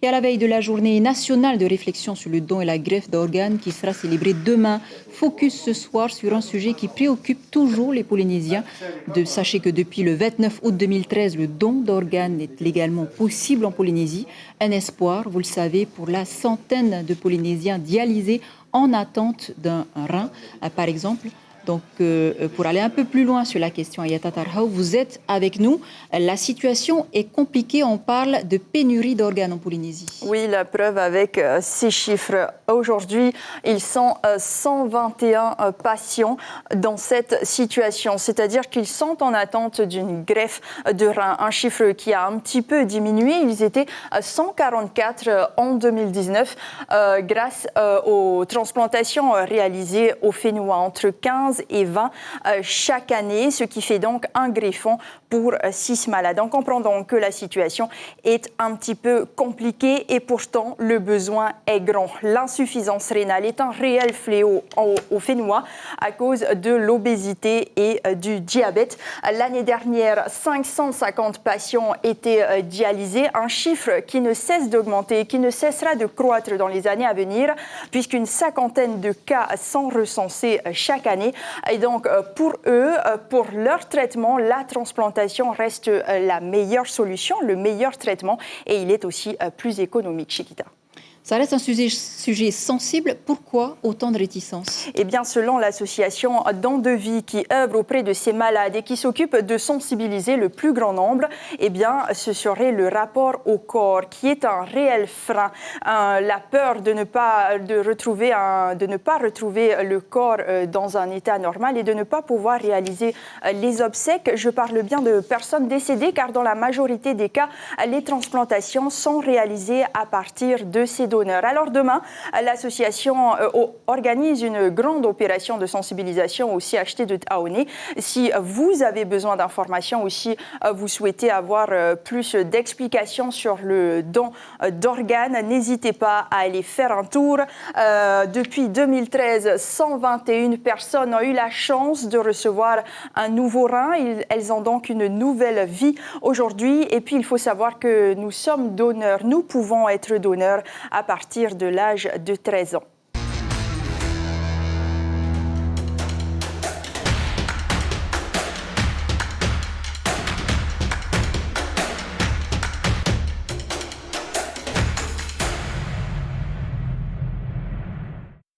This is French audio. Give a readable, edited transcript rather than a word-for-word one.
Et à la veille de la journée nationale de réflexion sur le don et la greffe d'organes qui sera célébrée demain, focus ce soir sur un sujet qui préoccupe toujours les Polynésiens. Sachez que depuis le 29 août 2013, le don d'organes est légalement possible en Polynésie. Un espoir, vous le savez, pour la centaine de Polynésiens dialysés en attente d'un rein, par exemple. Donc, pour aller un peu plus loin sur la question, Ayata Tarhao, vous êtes avec nous. La situation est compliquée. On parle de pénurie d'organes en Polynésie. Oui, la preuve avec ces chiffres. Aujourd'hui, ils sont 121 patients dans cette situation. C'est-à-dire qu'ils sont en attente d'une greffe de rein. Un chiffre qui a un petit peu diminué. Ils étaient 144 en 2019 grâce aux transplantations réalisées au Fénois entre 15 et 20 chaque année, ce qui fait donc un greffon pour 6 malades. On comprend donc que la situation est un petit peu compliquée et pourtant le besoin est grand. L'insuffisance rénale est un réel fléau au Fénois à cause de l'obésité et du diabète. L'année dernière, 550 patients étaient dialysés, un chiffre qui ne cesse d'augmenter et qui ne cessera de croître dans les années à venir puisqu'une cinquantaine de cas sont recensés chaque année. Et donc, pour eux, pour leur traitement, la transplantation reste la meilleure solution, le meilleur traitement, et il est aussi plus économique, Chiquita. Ça reste un sujet sensible. Pourquoi autant de réticences? Eh bien, selon l'association Don de Vie qui œuvre auprès de ces malades et qui s'occupe de sensibiliser le plus grand nombre, eh bien, ce serait le rapport au corps qui est un réel frein. La peur de ne pas retrouver le corps dans un état normal et de ne pas pouvoir réaliser les obsèques. Je parle bien de personnes décédées car dans la majorité des cas, les transplantations sont réalisées à partir de ces donneurs. Alors demain, l'association organise une grande opération de sensibilisation au CHT de Taoné. Si vous avez besoin d'informations ou si vous souhaitez avoir plus d'explications sur le don d'organes, n'hésitez pas à aller faire un tour. Depuis 2013, 121 personnes ont eu la chance de recevoir un nouveau rein. Elles ont donc une nouvelle vie aujourd'hui. Et puis, il faut savoir que nous sommes donneurs. Nous pouvons être donneurs à partir de l'âge de 13 ans.